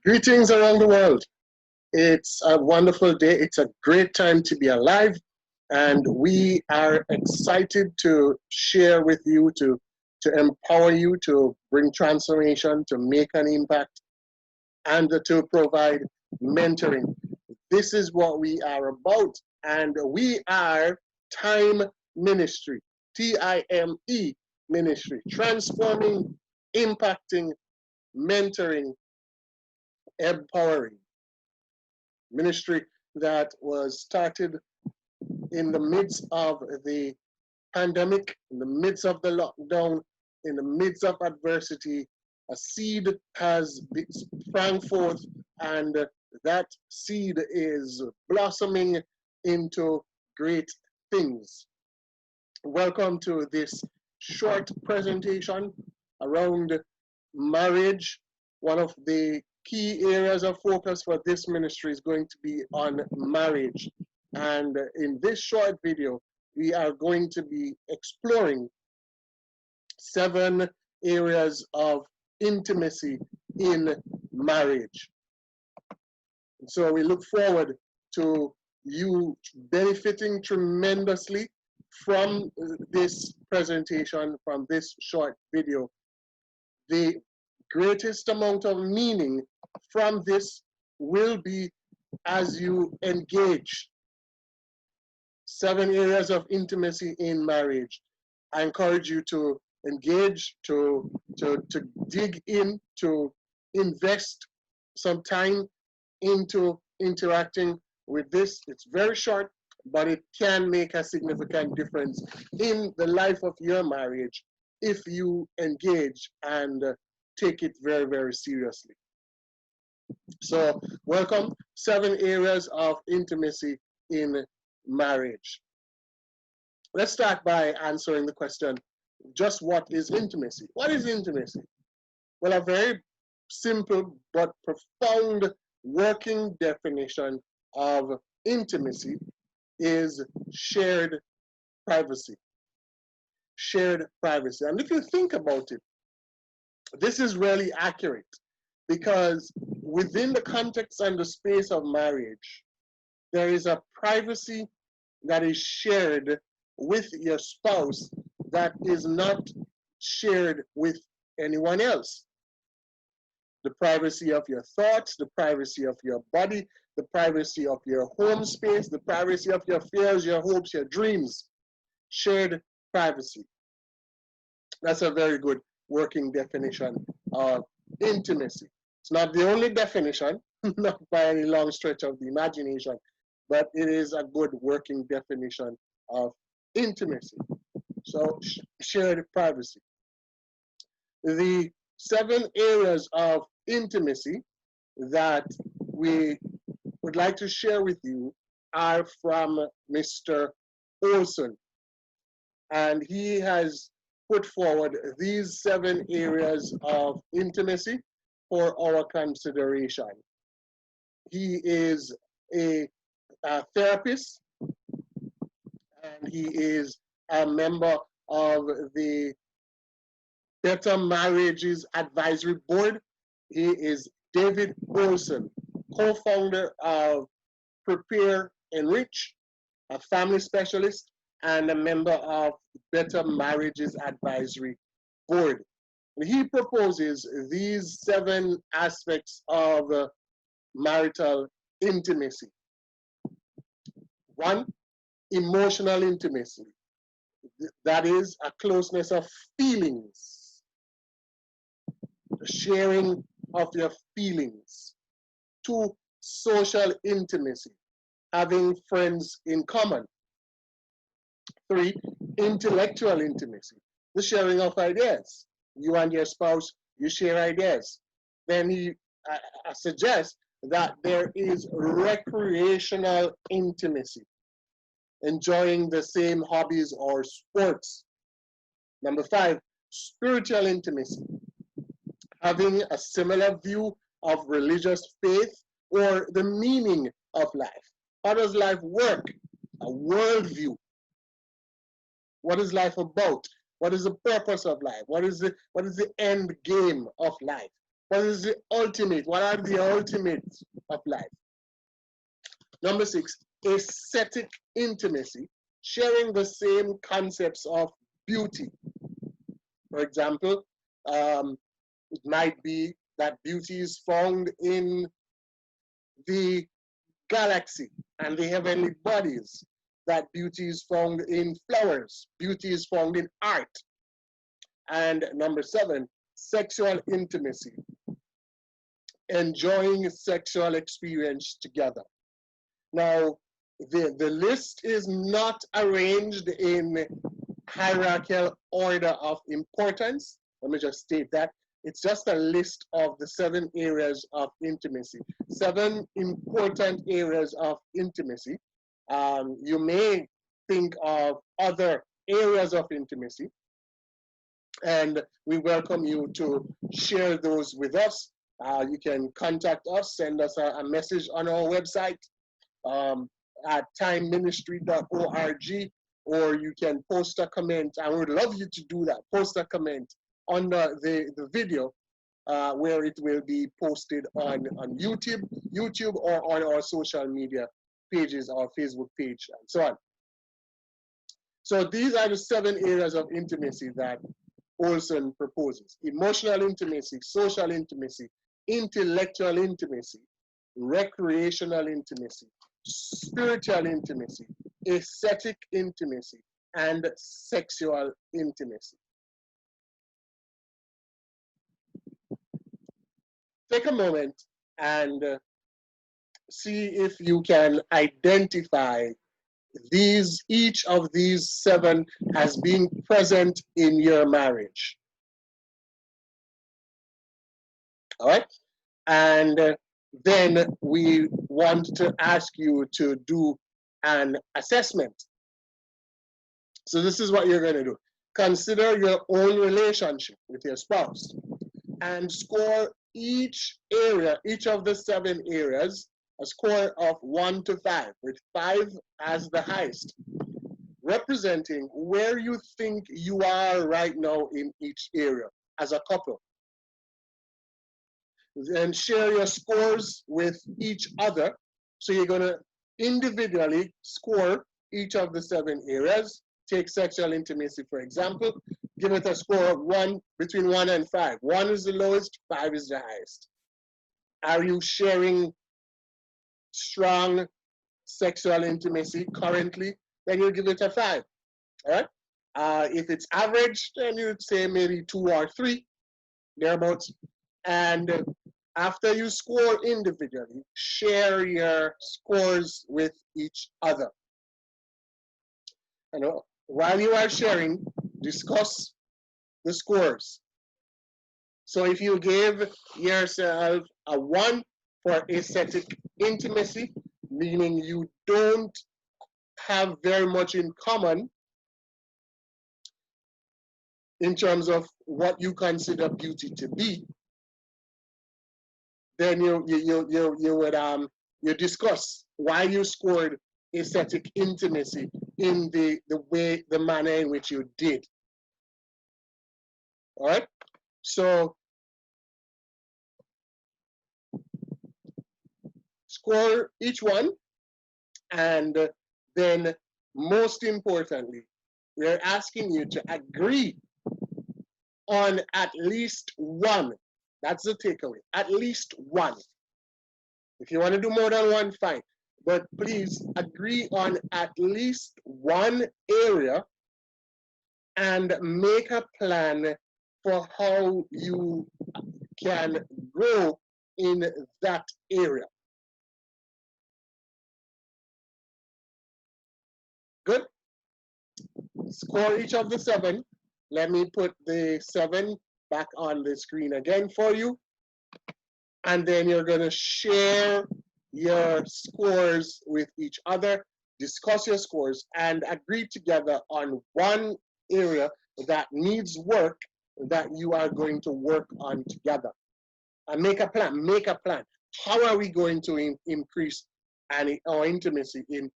Greetings around the world. It's a wonderful day. It's a great time to be alive. And we are excited to share with you, to empower you, to bring transformation, to make an impact, and to provide mentoring. This is what we are about. And we are Time Ministry, TIME Ministry, transforming, impacting, mentoring, empowering ministry that was started in the midst of the pandemic, in the midst of the lockdown, in the midst of adversity. A seed has sprang forth, and that seed is blossoming into great things. Welcome to this short presentation around marriage. One of the key areas of focus for this ministry is going to be on marriage. And in this short video, we are going to be exploring 7 areas of intimacy in marriage. So we look forward to you benefiting tremendously from this presentation, from this short video. The greatest amount of meaning from this will be as you engage 7 areas of intimacy in marriage. I encourage you to engage, to dig in, to invest some time into interacting with this. It's very short, but it can make a significant difference in the life of your marriage if you engage and take it very, very seriously. So, welcome. 7 areas of intimacy in marriage. Let's start by answering the question, just what is intimacy? What is intimacy? Well, a very simple but profound working definition of intimacy is shared privacy. Shared privacy. And if you think about it, this is really accurate because within the context and the space of marriage, there is a privacy that is shared with your spouse that is not shared with anyone else. The privacy of your thoughts, the privacy of your body, the privacy of your home space, the privacy of your fears, your hopes, your dreams. Shared privacy. That's a very good working definition of intimacy. It's not the only definition, not by any long stretch of the imagination, but it is a good working definition of intimacy. So, shared privacy. The 7 areas of intimacy that we would like to share with you are from Mr. Olson. And he has put forward these 7 areas of intimacy for our consideration. He is a therapist, and he is a member of the Better Marriages Advisory Board. He is David Olson, co-founder of Prepare Enrich, a family specialist, and a member of Better Marriages Advisory Board. He proposes these 7 aspects of marital intimacy. 1, emotional intimacy. That is a closeness of feelings, the sharing of your feelings. 2, social intimacy, having friends in common. 3, intellectual intimacy, the sharing of ideas. You and your spouse, you share ideas. Then he suggests that there is recreational intimacy, enjoying the same hobbies or sports. Number 5, spiritual intimacy, having a similar view of religious faith or the meaning of life. How does life work? A worldview. What is life about? What is the purpose of life? What is the end game of life? What is the ultimate? What are the ultimates of life? Number 6, aesthetic intimacy, sharing the same concepts of beauty. For example, it might be that beauty is found in the galaxy and the heavenly bodies, that beauty is found in flowers, beauty is found in art. And number 7, sexual intimacy, enjoying sexual experience together. Now, the list is not arranged in hierarchical order of importance. Let me just state that. It's just a list of the 7 areas of intimacy, 7 important areas of intimacy. You may think of other areas of intimacy, and we welcome you to share those with us. You can contact us, send us a message on our website at timeministry.org, or you can post a comment. I would love you to do that. Post a comment under the video where it will be posted on YouTube or on our social media pages, our Facebook page, and so on. So these are the 7 areas of intimacy that Olson proposes: emotional intimacy, social intimacy, intellectual intimacy, recreational intimacy, spiritual intimacy, aesthetic intimacy, and sexual intimacy. Take a moment and see if you can identify each of these 7 as being present in your marriage. All right? And then we want to ask you to do an assessment. So this is what you're going to do. Consider your own relationship with your spouse and score each area, each of the 7 areas, a score of 1 to 5, with 5 as the highest, representing where you think you are right now in each area as a couple. Then share your scores with each other. So you're going to individually score each of the 7 areas. Take sexual intimacy, for example. Give it a score of 1, between 1 and 5. 1 is the lowest, 5 is the highest. Are you sharing strong sexual intimacy currently? Then you give it a 5. All right? If it's average, then you'd say maybe 2 or 3, thereabouts. And after you score individually, share your scores with each other. And while you are sharing, discuss the scores. So if you gave yourself a 1 for aesthetic intimacy, meaning you don't have very much in common in terms of what you consider beauty to be, then you discuss why you scored aesthetic intimacy in the manner in which you did. All right? So score each one, and then most importantly, we're asking you to agree on at least 1. That's the takeaway, at least 1. If you want to do more than 1, fine. But please agree on at least 1 area and make a plan for how you can grow in that area. Good? Score each of the 7. Let me put the 7 back on the screen again for you. And then you're going to share your scores with each other, discuss your scores, and agree together on 1 area that needs work that you are going to work on together. And make a plan. Make a plan. How are we going to increase our intimacy in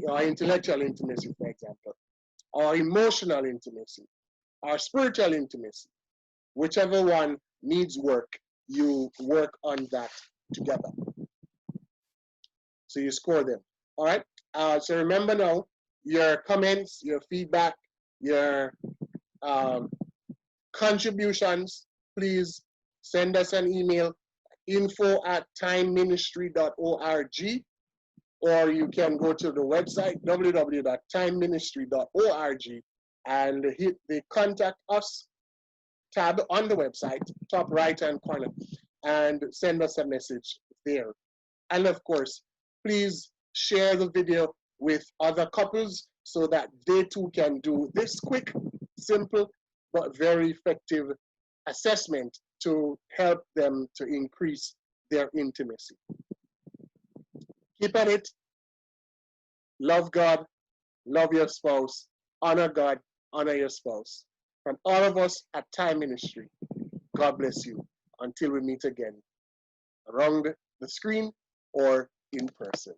our intellectual intimacy, for example, our emotional intimacy, our spiritual intimacy? Whichever one needs work, you work on that together. So you score them. All right. So remember now, your comments, your feedback, your contributions, please send us an email, info@timeministry.org, or you can go to the website, www.timeministry.org, and hit the contact us tab on the website, top right hand corner, and send us a message there. And of course, please share the video with other couples so that they too can do this quick, simple, but very effective assessment to help them to increase their intimacy. Keep at it. Love God, love your spouse, honor God, honor your spouse. From all of us at Time Ministry, God bless you. Until we meet again, around the screen or in person.